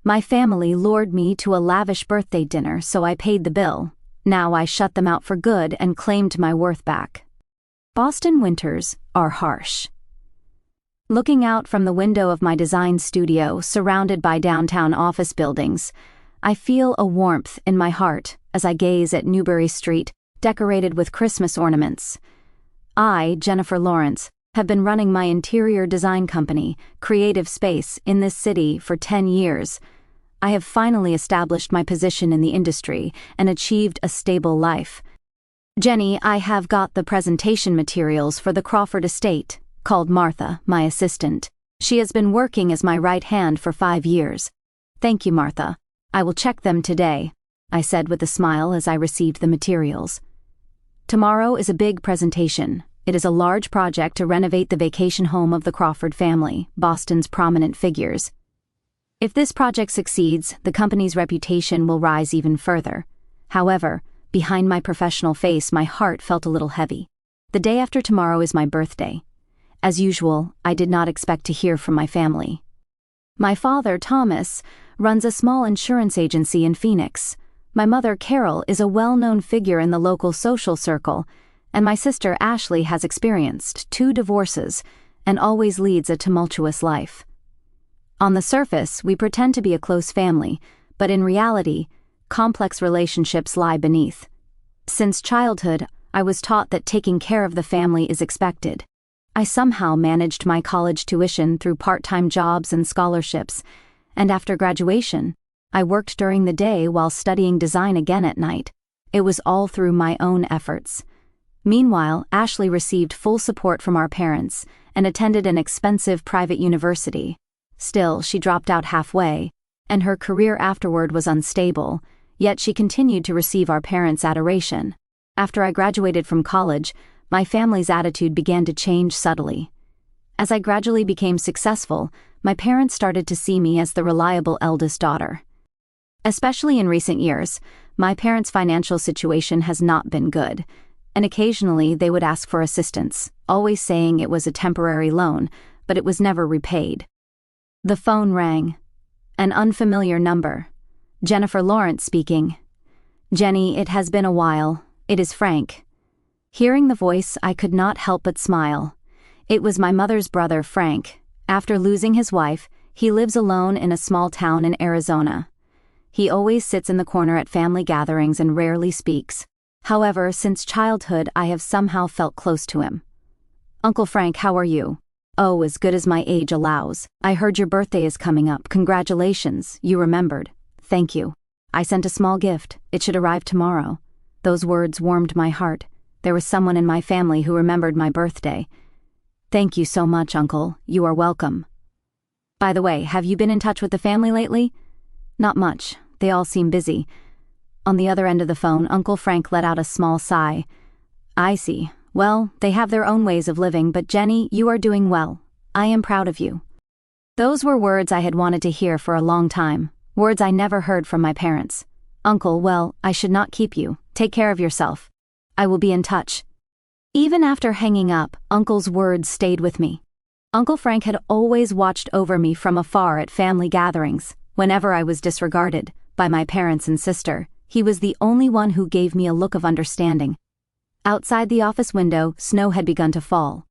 My family lured me to a lavish birthday dinner, so I paid the bill. Now I shut them out for good and claimed my worth back. Boston winters are harsh. Looking out from the window of my design studio, surrounded by downtown office buildings, I feel a warmth in my heart as I gaze at Newbury Street, decorated with Christmas ornaments. I, Jennifer Lawrence, have been running my interior design company, Creative Space, in this city for 10 years. I have finally established my position in the industry and achieved a stable life. Jenny, I have got the presentation materials for the Crawford estate, called Martha, my assistant. She has been working as my right hand for 5 years. Thank you, Martha. I will check them today, I said with a smile as I received the materials. Tomorrow is a big presentation. It is a large project to renovate the vacation home of the Crawford family, Boston's prominent figures. If this project succeeds, the company's reputation will rise even further. However, behind my professional face, my heart felt a little heavy. The day after tomorrow is my birthday. As usual, I did not expect to hear from my family. My father, Thomas, runs a small insurance agency in Phoenix. My mother, Carol, is a well-known figure in the local social circle, and my sister, Ashley, has experienced 2 divorces and always leads a tumultuous life. On the surface, we pretend to be a close family, but in reality, complex relationships lie beneath. Since childhood, I was taught that taking care of the family is expected. I somehow managed my college tuition through part-time jobs and scholarships, and after graduation, I worked during the day while studying design again at night. It was all through my own efforts. Meanwhile, Ashley received full support from our parents and attended an expensive private university. Still, she dropped out halfway, and her career afterward was unstable, yet she continued to receive our parents' adoration. After I graduated from college, my family's attitude began to change subtly. As I gradually became successful, my parents started to see me as the reliable eldest daughter. Especially in recent years, my parents' financial situation has not been good, and occasionally they would ask for assistance, always saying it was a temporary loan, but it was never repaid. The phone rang. An unfamiliar number. Jennifer Lawrence speaking. Jenny, it has been a while. It is Frank. Hearing the voice, I could not help but smile. It was my mother's brother, Frank. After losing his wife, he lives alone in a small town in Arizona. He always sits in the corner at family gatherings and rarely speaks. However, since childhood, I have somehow felt close to him. Uncle Frank, how are you? Oh, as good as my age allows. I heard your birthday is coming up. Congratulations, you remembered. Thank you. I sent a small gift. It should arrive tomorrow. Those words warmed my heart. There was someone in my family who remembered my birthday. Thank you so much, Uncle. You are welcome. By the way, have you been in touch with the family lately? Not much. They all seem busy. On the other end of the phone, Uncle Frank let out a small sigh. I see. Well, they have their own ways of living, but Jenny, you are doing well. I am proud of you. Those were words I had wanted to hear for a long time, words I never heard from my parents. Uncle, well, I should not keep you. Take care of yourself. I will be in touch. Even after hanging up, Uncle's words stayed with me. Uncle Frank had always watched over me from afar at family gatherings. Whenever I was disregarded by my parents and sister, he was the only one who gave me a look of understanding. Outside the office window, snow had begun to fall.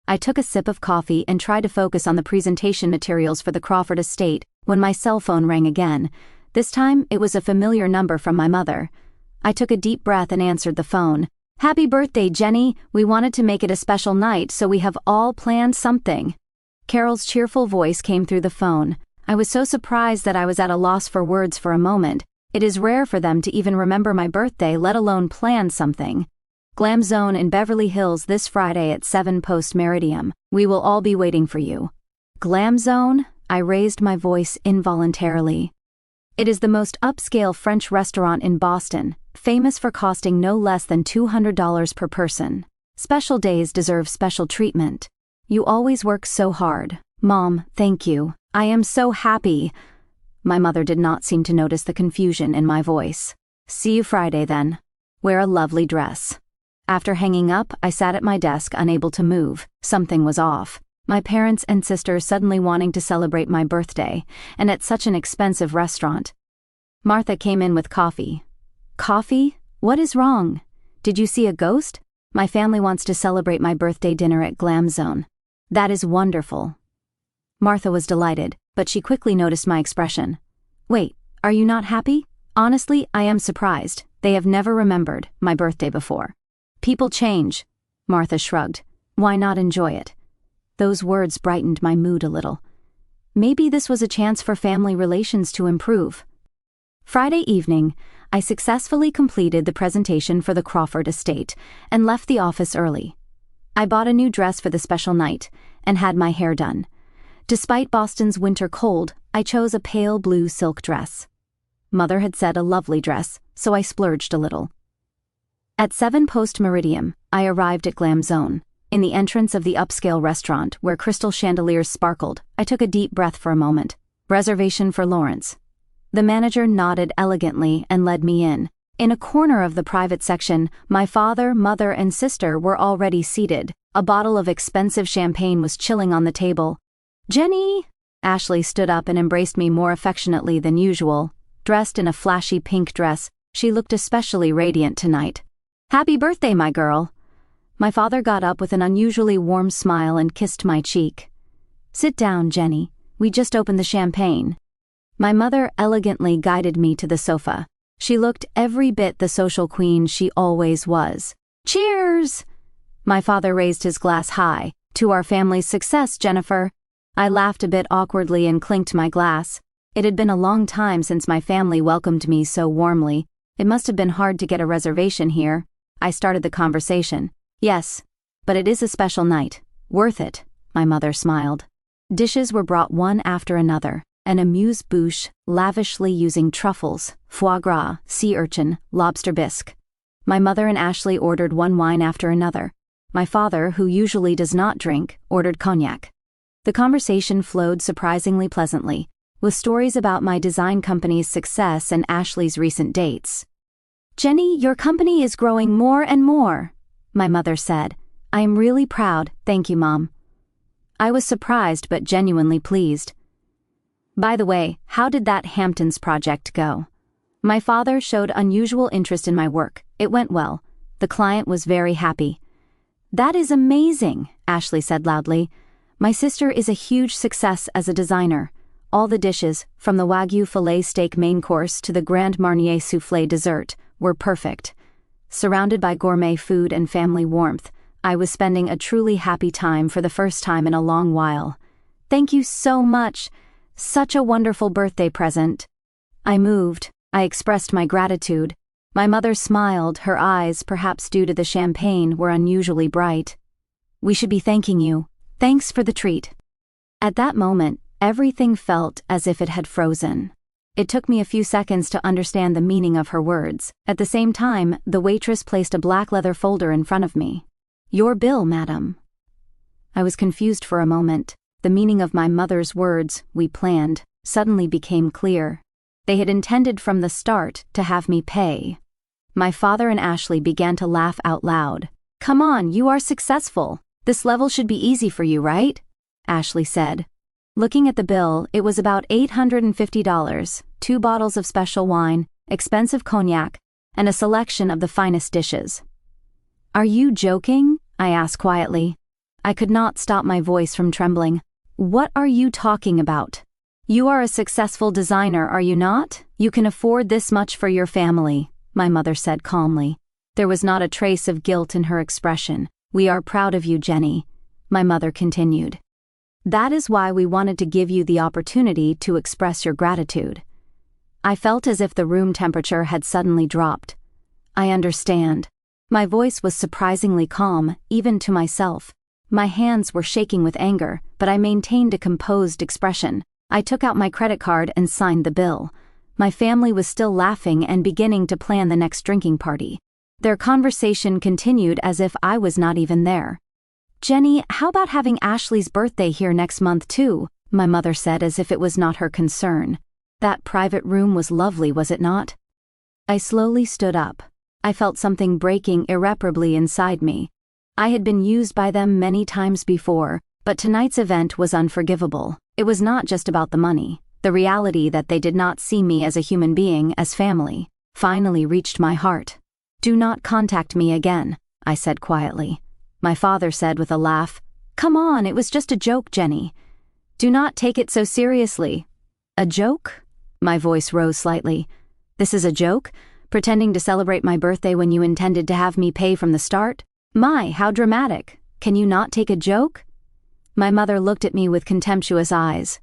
I took a sip of coffee and tried to focus on the presentation materials for the Crawford estate when my cell phone rang again. This time, it was a familiar number from my mother. I took a deep breath and answered the phone. Happy birthday, Jenny. We wanted to make it a special night, so we have all planned something. Carol's cheerful voice came through the phone. I was so surprised that I was at a loss for words for a moment. It is rare for them to even remember my birthday, let alone plan something. Glam Zone in Beverly Hills this Friday at 7 post-meridium. We will all be waiting for you. Glam Zone? I raised my voice involuntarily. It is the most upscale French restaurant in Boston, famous for costing no less than $200 per person. Special days deserve special treatment. You always work so hard. Mom, thank you. I am so happy. My mother did not seem to notice the confusion in my voice. See you Friday then. Wear a lovely dress. After hanging up, I sat at my desk unable to move. Something was off. My parents and sister suddenly wanting to celebrate my birthday, and at such an expensive restaurant. Martha came in with coffee. Coffee? What is wrong? Did you see a ghost? My family wants to celebrate my birthday dinner at Glam Zone. That is wonderful. Martha was delighted, but she quickly noticed my expression. Wait, are you not happy? Honestly, I am surprised. They have never remembered my birthday before. People change. Martha shrugged. Why not enjoy it? Those words brightened my mood a little. Maybe this was a chance for family relations to improve. Friday evening, I successfully completed the presentation for the Crawford estate and left the office early. I bought a new dress for the special night and had my hair done. Despite Boston's winter cold, I chose a pale blue silk dress. Mother had said a lovely dress, so I splurged a little. At 7 post-meridium, I arrived at Glam Zone. In the entrance of the upscale restaurant where crystal chandeliers sparkled, I took a deep breath for a moment. Reservation for Lawrence. The manager nodded elegantly and led me in. In a corner of the private section, my father, mother, and sister were already seated. A bottle of expensive champagne was chilling on the table. Jenny! Ashley stood up and embraced me more affectionately than usual. Dressed in a flashy pink dress, she looked especially radiant tonight. Happy birthday, my girl! My father got up with an unusually warm smile and kissed my cheek. Sit down, Jenny. We just opened the champagne. My mother elegantly guided me to the sofa. She looked every bit the social queen she always was. Cheers! My father raised his glass high. To our family's success, Jennifer. I laughed a bit awkwardly and clinked my glass. It had been a long time since my family welcomed me so warmly. It must have been hard to get a reservation here. I started the conversation. Yes, but it is a special night. Worth it, my mother smiled. Dishes were brought one after another. An amuse-bouche, lavishly using truffles, foie gras, sea urchin, lobster bisque. My mother and Ashley ordered one wine after another. My father, who usually does not drink, ordered cognac. The conversation flowed surprisingly pleasantly, with stories about my design company's success and Ashley's recent dates. Jenny, your company is growing more and more, my mother said. I am really proud, thank you, Mom. I was surprised but genuinely pleased. By the way, how did that Hamptons project go? My father showed unusual interest in my work. It went well. The client was very happy. That is amazing, Ashley said loudly. My sister is a huge success as a designer. All the dishes, from the Wagyu filet steak main course to the Grand Marnier soufflé dessert, were perfect. Surrounded by gourmet food and family warmth, I was spending a truly happy time for the first time in a long while. Thank you so much. Such a wonderful birthday present. I moved. I expressed my gratitude. My mother smiled, her eyes, perhaps due to the champagne, were unusually bright. We should be thanking you. Thanks for the treat. At that moment, everything felt as if it had frozen. It took me a few seconds to understand the meaning of her words. At the same time, the waitress placed a black leather folder in front of me. Your bill, madam. I was confused for a moment. The meaning of my mother's words, we planned, suddenly became clear. They had intended from the start to have me pay. My father and Ashley began to laugh out loud. Come on, you are successful. This level should be easy for you, right? Ashley said. Looking at the bill, it was about $850, 2 bottles of special wine, expensive cognac, and a selection of the finest dishes. Are you joking? I asked quietly. I could not stop my voice from trembling. What are you talking about? You are a successful designer, are you not? You can afford this much for your family, my mother said calmly. There was not a trace of guilt in her expression. We are proud of you, Jenny, my mother continued. That is why we wanted to give you the opportunity to express your gratitude. I felt as if the room temperature had suddenly dropped. I understand. My voice was surprisingly calm, even to myself. My hands were shaking with anger, but I maintained a composed expression. I took out my credit card and signed the bill. My family was still laughing and beginning to plan the next drinking party. Their conversation continued as if I was not even there. Jenny, how about having Ashley's birthday here next month too? My mother said as if it was not her concern. That private room was lovely, was it not? I slowly stood up. I felt something breaking irreparably inside me. I had been used by them many times before, But tonight's event was unforgivable. It was not just about the money. The reality that they did not see me as a human being, as family, finally reached my heart. "Do not contact me again," I said quietly. My father said with a laugh, "Come on, it was just a joke, Jenny. Do not take it so seriously." "A joke?" My voice rose slightly. "This is a joke? Pretending to celebrate my birthday when you intended to have me pay from the start? My, how dramatic. Can you not take a joke?" My mother looked at me with contemptuous eyes.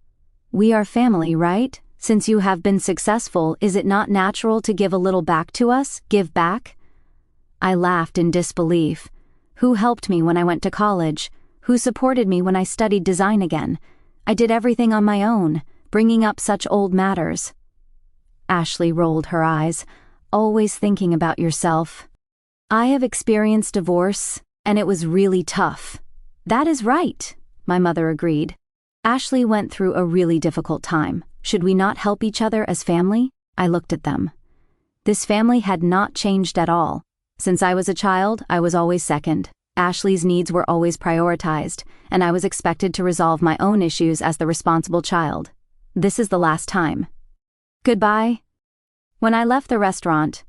"We are family, right? Since you have been successful, is it not natural to give a little back to us? Give back?" I laughed in disbelief. Who helped me when I went to college? Who supported me when I studied design again? I did everything on my own, bringing up such old matters. Ashley rolled her eyes. "Always thinking about yourself." "I have experienced divorce, and it was really tough." "That is right," my mother agreed. "Ashley went through a really difficult time. Should we not help each other as family?" I looked at them. This family had not changed at all. Since I was a child, I was always second. Ashley's needs were always prioritized, and I was expected to resolve my own issues as the responsible child. This is the last time. Goodbye. When I left the restaurant,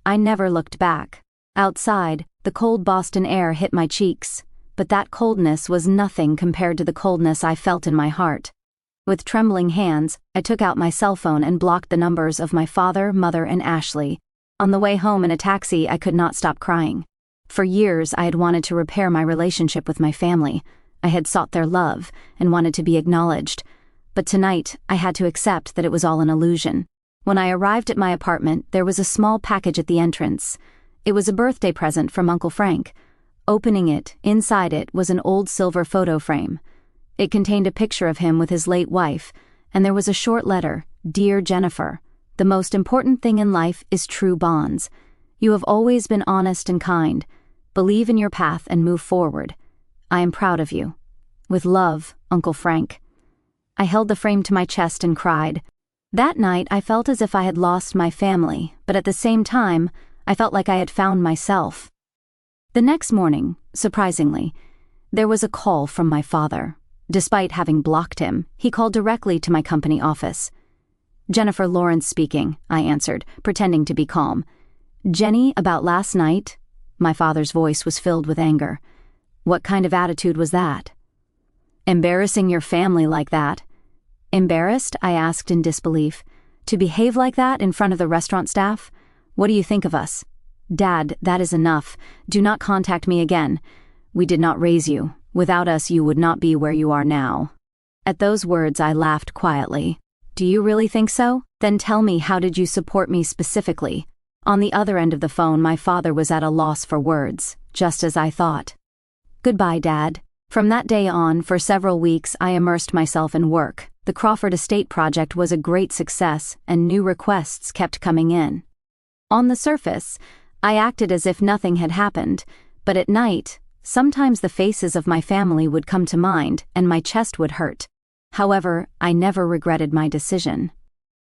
I never looked back. Outside, the cold Boston air hit my cheeks, but that coldness was nothing compared to the coldness I felt in my heart. With trembling hands, I took out my cell phone and blocked the numbers of my father, mother, and Ashley. On the way home in a taxi, I could not stop crying. For years, I had wanted to repair my relationship with my family. I had sought their love and wanted to be acknowledged. But tonight, I had to accept that it was all an illusion. When I arrived at my apartment, there was a small package at the entrance. It was a birthday present from Uncle Frank. Opening it, inside it was an old silver photo frame. It contained a picture of him with his late wife, and there was a short letter, "Dear Jennifer, the most important thing in life is true bonds. You have always been honest and kind. Believe in your path and move forward. I am proud of you. With love, Uncle Frank." I held the frame to my chest and cried. That night, I felt as if I had lost my family, but at the same time, I felt like I had found myself. The next morning, surprisingly, there was a call from my father. Despite having blocked him, he called directly to my company office. "Jennifer Lawrence speaking," I answered, pretending to be calm. "Jenny, about last night?" My father's voice was filled with anger. "What kind of attitude was that?" "Embarrassing your family like that." "Embarrassed?" I asked in disbelief. "To behave like that in front of the restaurant staff? What do you think of us?" "Dad, that is enough. Do not contact me again. We did not raise you. Without us, you would not be where you are now." At those words, I laughed quietly. "Do you really think so? Then tell me, how did you support me specifically?" On the other end of the phone, my father was at a loss for words, just as I thought. "Goodbye, Dad." From that day on, for several weeks, I immersed myself in work. The Crawford Estate project was a great success, and new requests kept coming in. On the surface, I acted as if nothing had happened, but at night, sometimes the faces of my family would come to mind, and my chest would hurt. However, I never regretted my decision.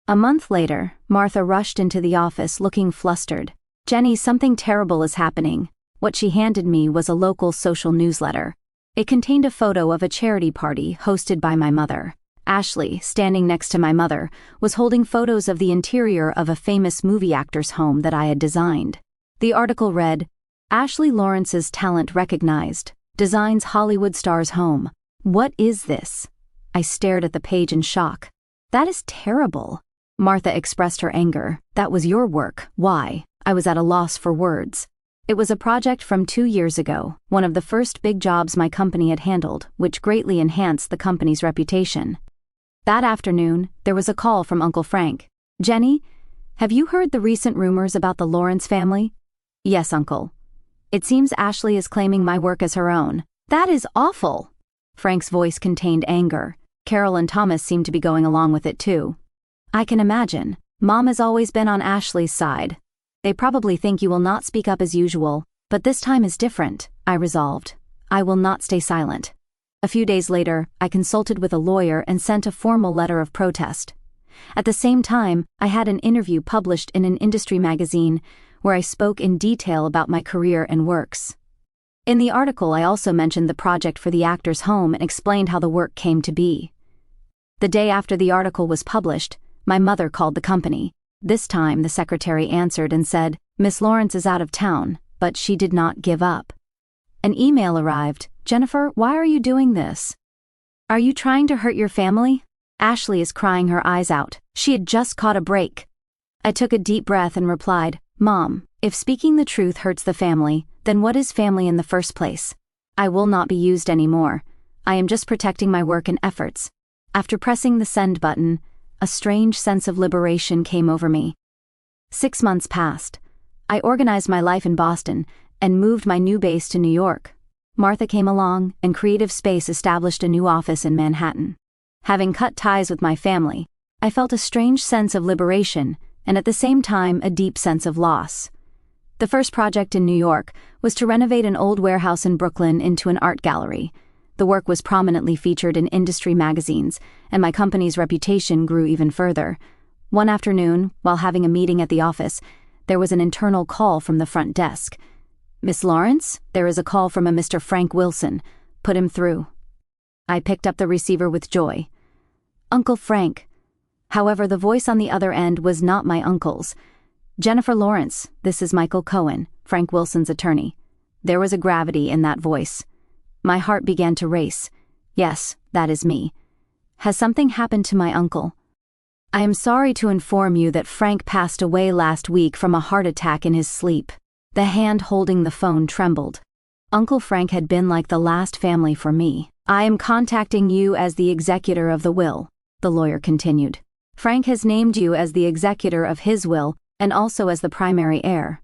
A month later, Martha rushed into the office looking flustered. "Jenny, something terrible is happening." What she handed me was a local social newsletter. It contained a photo of a charity party hosted by my mother. Ashley, standing next to my mother, was holding photos of the interior of a famous movie actor's home that I had designed. The article read, "Ashley Lawrence's talent recognized. Designs Hollywood star's home." What is this? I stared at the page in shock. "That is terrible." Martha expressed her anger. "That was your work. Why?" I was at a loss for words. It was a project from 2 years ago, one of the first big jobs my company had handled, which greatly enhanced the company's reputation. That afternoon, there was a call from Uncle Frank. "Jenny, have you heard the recent rumors about the Lawrence family?" "Yes, Uncle. It seems Ashley is claiming my work as her own." "That is awful." Frank's voice contained anger. Carol and Thomas seemed to be going along with it too. "I can imagine. Mom has always been on Ashley's side. They probably think you will not speak up as usual, but this time is different," I resolved. I will not stay silent. A few days later, I consulted with a lawyer and sent a formal letter of protest. At the same time, I had an interview published in an industry magazine where I spoke in detail about my career and works. In the article, I also mentioned the project for the actor's home and explained how the work came to be. The day after the article was published, my mother called the company. This time, the secretary answered and said, "Miss Lawrence is out of town," but she did not give up. An email arrived. "Jennifer, why are you doing this? Are you trying to hurt your family?" Ashley is crying her eyes out. She had just caught a break. I took a deep breath and replied, "Mom, if speaking the truth hurts the family, then what is family in the first place? I will not be used anymore. I am just protecting my work and efforts." After pressing the send button, a strange sense of liberation came over me. 6 months passed. I organized my life in Boston and moved my new base to New York. Martha came along, and Creative Space established a new office in Manhattan. Having cut ties with my family, I felt a strange sense of liberation and at the same time a deep sense of loss. The first project in New York was to renovate an old warehouse in Brooklyn into an art gallery. The work was prominently featured in industry magazines, and my company's reputation grew even further. One afternoon, while having a meeting at the office, there was an internal call from the front desk. "Miss Lawrence, there is a call from a Mr. Frank Wilson. Put him through." I picked up the receiver with joy. "Uncle Frank." However, the voice on the other end was not my uncle's. "Jennifer Lawrence, this is Michael Cohen, Frank Wilson's attorney." There was a gravity in that voice. My heart began to race. Yes, that is me. "Has something happened to my uncle?" "I am sorry to inform you that Frank passed away last week from a heart attack in his sleep." The hand holding the phone trembled. Uncle Frank had been like the last family for me. "I am contacting you as the executor of the will," the lawyer continued. "Frank has named you as the executor of his will and also as the primary heir."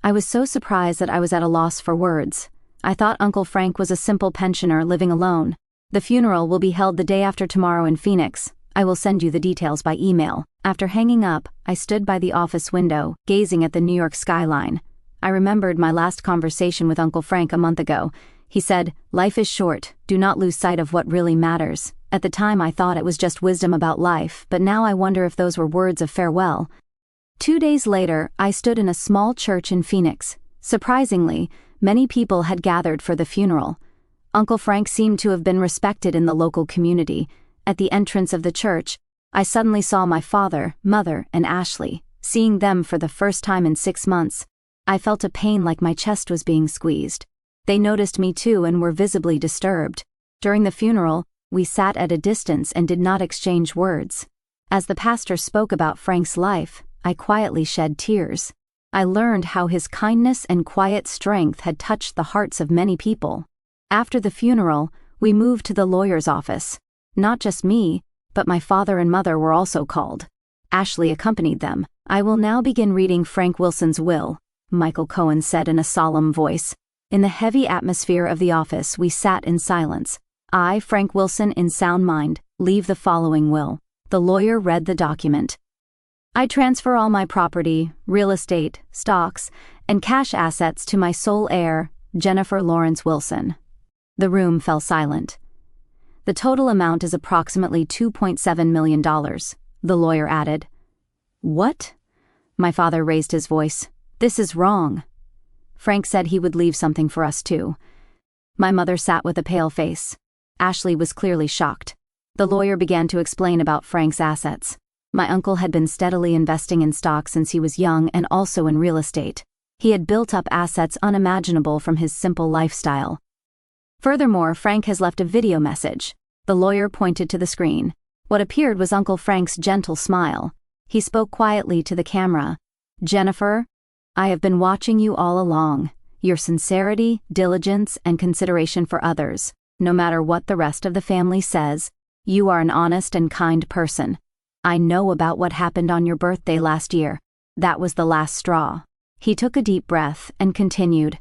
I was so surprised that I was at a loss for words. I thought Uncle Frank was a simple pensioner living alone. "The funeral will be held the day after tomorrow in Phoenix. I will send you the details by email." After hanging up, I stood by the office window, gazing at the New York skyline. I remembered my last conversation with Uncle Frank a month ago. He said, "Life is short, do not lose sight of what really matters." At the time I thought it was just wisdom about life, but now I wonder if those were words of farewell. 2 days later, I stood in a small church in Phoenix. Surprisingly, many people had gathered for the funeral. Uncle Frank seemed to have been respected in the local community. At the entrance of the church, I suddenly saw my father, mother, and Ashley. Seeing them for the first time in 6 months, I felt a pain like my chest was being squeezed. They noticed me too and were visibly disturbed. During the funeral, we sat at a distance and did not exchange words. As the pastor spoke about Frank's life, I quietly shed tears. I learned how his kindness and quiet strength had touched the hearts of many people. After the funeral, we moved to the lawyer's office. Not just me, but my father and mother were also called. Ashley accompanied them. "I will now begin reading Frank Wilson's will," Michael Cohen said in a solemn voice. In the heavy atmosphere of the office, we sat in silence. "I, Frank Wilson, in sound mind, leave the following will." The lawyer read the document. "I transfer all my property, real estate, stocks, and cash assets to my sole heir, Jennifer Lawrence Wilson." The room fell silent. "The total amount is approximately $2.7 million, the lawyer added. "What?" My father raised his voice. "This is wrong." Frank said he would leave something for us too. My mother sat with a pale face. Ashley was clearly shocked. The lawyer began to explain about Frank's assets. My uncle had been steadily investing in stocks since he was young and also in real estate. He had built up assets unimaginable from his simple lifestyle. Furthermore, Frank has left a video message. The lawyer pointed to the screen. What appeared was Uncle Frank's gentle smile. He spoke quietly to the camera. "Jennifer, I have been watching you all along. Your sincerity, diligence, and consideration for others, no matter what the rest of the family says, you are an honest and kind person. I know about what happened on your birthday last year. That was the last straw." He took a deep breath and continued.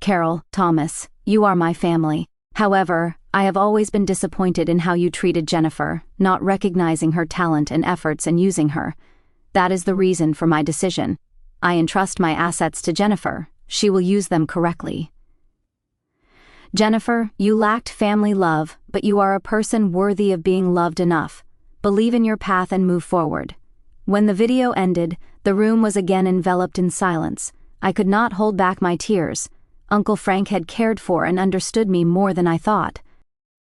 "Carol, Thomas, you are my family. However, I have always been disappointed in how you treated Jennifer, not recognizing her talent and efforts and using her. That is the reason for my decision. I entrust my assets to Jennifer. She will use them correctly. Jennifer, you lacked family love, but you are a person worthy of being loved enough. Believe in your path and move forward." When the video ended, the room was again enveloped in silence. I could not hold back my tears. Uncle Frank had cared for and understood me more than I thought.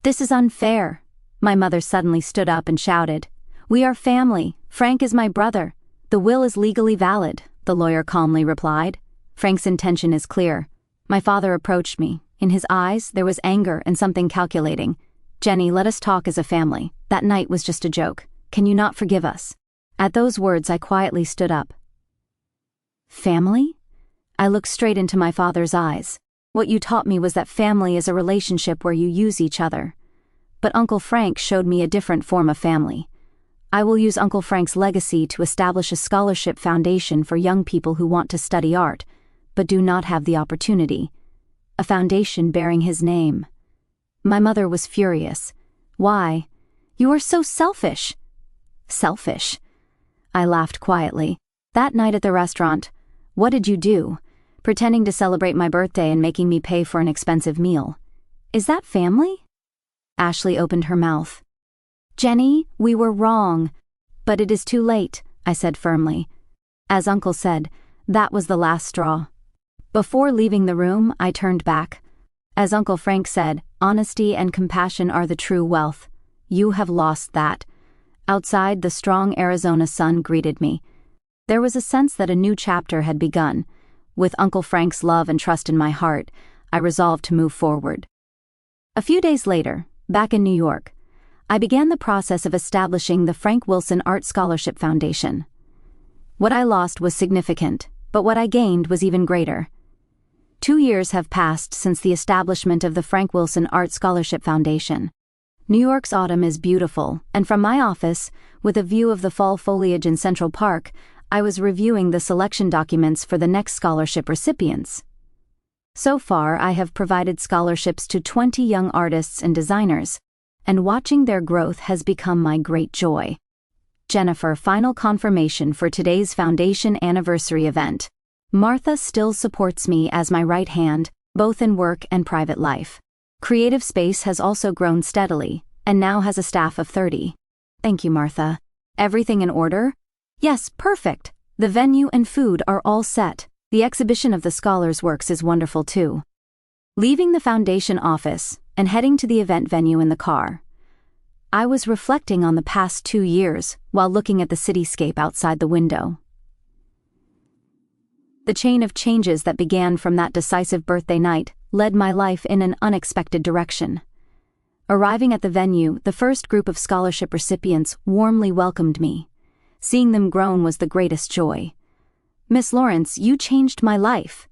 "This is unfair." My mother suddenly stood up and shouted. "We are family. Frank is my brother. The will is legally valid," the lawyer calmly replied. "Frank's intention is clear." My father approached me. In his eyes, there was anger and something calculating. "Jenny, let us talk as a family. That night was just a joke. Can you not forgive us?" At those words, I quietly stood up. "Family?" I looked straight into my father's eyes. "What you taught me was that family is a relationship where you use each other. But Uncle Frank showed me a different form of family. I will use Uncle Frank's legacy to establish a scholarship foundation for young people who want to study art, but do not have the opportunity. A foundation bearing his name." My mother was furious. "Why? You are so selfish." "Selfish?" I laughed quietly. "That night at the restaurant, what did you do? Pretending to celebrate my birthday and making me pay for an expensive meal. Is that family?" Ashley opened her mouth. "Jenny, we were wrong. But it is too late," I said firmly. As Uncle said, that was the last straw. Before leaving the room, I turned back. As Uncle Frank said, honesty and compassion are the true wealth. You have lost that. Outside, the strong Arizona sun greeted me. There was a sense that a new chapter had begun. With Uncle Frank's love and trust in my heart, I resolved to move forward. A few days later, back in New York, I began the process of establishing the Frank Wilson Art Scholarship Foundation. What I lost was significant, but what I gained was even greater. 2 years have passed since the establishment of the Frank Wilson Art Scholarship Foundation. New York's autumn is beautiful, and from my office, with a view of the fall foliage in Central Park, I was reviewing the selection documents for the next scholarship recipients. So far, I have provided scholarships to 20 young artists and designers, and watching their growth has become my great joy. Jennifer, final confirmation for today's foundation anniversary event. Martha still supports me as my right hand, both in work and private life. Creative Space has also grown steadily, and now has a staff of 30. Thank you, Martha. Everything in order? Yes, perfect. The venue and food are all set. The exhibition of the scholars' works is wonderful too. Leaving the foundation office and heading to the event venue in the car, I was reflecting on the past 2 years while looking at the cityscape outside the window. The chain of changes that began from that decisive birthday night led my life in an unexpected direction. Arriving at the venue, the first group of scholarship recipients warmly welcomed me. Seeing them grown was the greatest joy. "Miss Lawrence, you changed my life."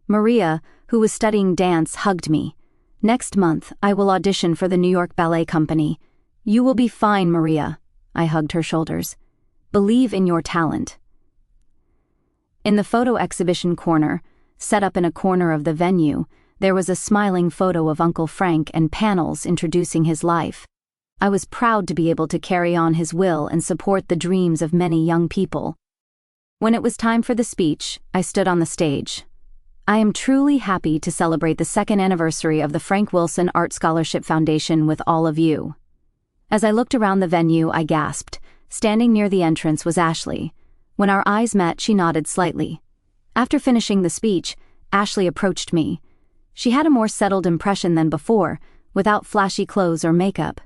Maria, who was studying dance, hugged me. "Next month, I will audition for the New York Ballet Company. You will be fine, Maria." I hugged her shoulders. "Believe in your talent." In the photo exhibition corner, set up in a corner of the venue, there was a smiling photo of Uncle Frank and panels introducing his life. I was proud to be able to carry on his will and support the dreams of many young people. When it was time for the speech, I stood on the stage. I am truly happy to celebrate the 2nd anniversary of the Frank Wilson Art Scholarship Foundation with all of you. As I looked around the venue, I gasped. Standing near the entrance was Ashley. When our eyes met, she nodded slightly. After finishing the speech, Ashley approached me. She had a more settled impression than before, without flashy clothes or makeup.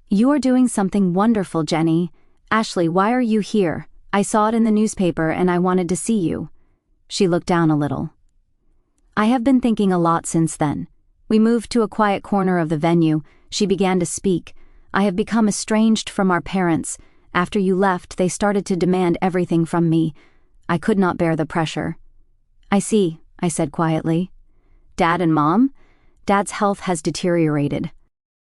"You are doing something wonderful, Jenny. Ashley, why are you here? I saw it in the newspaper and I wanted to see you." She looked down a little. "I have been thinking a lot since then." We moved to a quiet corner of the venue. She began to speak. "I have become estranged from our parents. After you left, they started to demand everything from me. I could not bear the pressure." "I see," I said quietly. "Dad and Mom?" "Dad's health has deteriorated.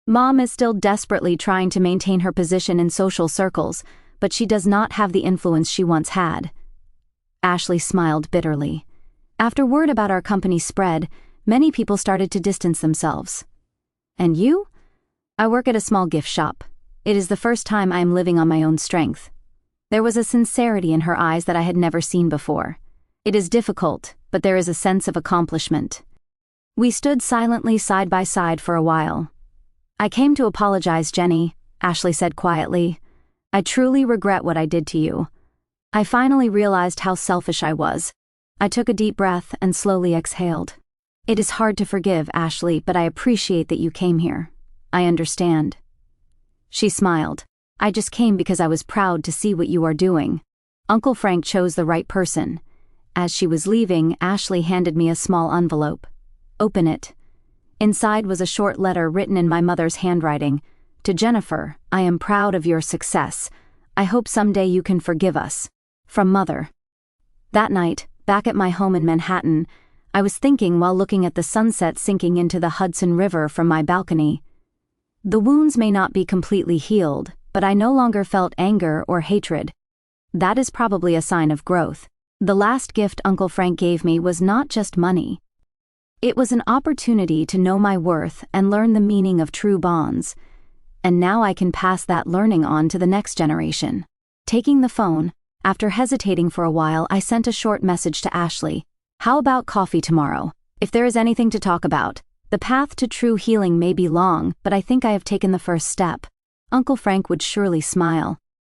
Mom is still desperately trying to maintain her position in social circles, but she does not have the influence she once had." Ashley smiled bitterly. "After word about our company spread, many people started to distance themselves." "And you?" "I work at a small gift shop. It is the first time I am living on my own strength." There was a sincerity in her eyes that I had never seen before. "It is difficult, but there is a sense of accomplishment." We stood silently side by side for a while. "I came to apologize, Jenny," Ashley said quietly. "I truly regret what I did to you. I finally realized how selfish I was." I took a deep breath and slowly exhaled. It is hard to forgive, Ashley, but I appreciate that you came here. I understand. She smiled. I just came because I was proud to see what you are doing. Uncle Frank chose the right person. As she was leaving, Ashley handed me a small envelope. Open it. Inside was a short letter written in my mother's handwriting. To Jennifer, I am proud of your success. I hope someday you can forgive us. From Mother. That night, back at my home in Manhattan, I was thinking while looking at the sunset sinking into the Hudson River from my balcony. The wounds may not be completely healed, but I no longer felt anger or hatred. That is probably a sign of growth. The last gift Uncle Frank gave me was not just money. It was an opportunity to know my worth and learn the meaning of true bonds. And now I can pass that learning on to the next generation. Taking the phone, after hesitating for a while, I sent a short message to Ashley. How about coffee tomorrow? If there is anything to talk about. The path to true healing may be long, but I think I have taken the first step. Uncle Frank would surely smile.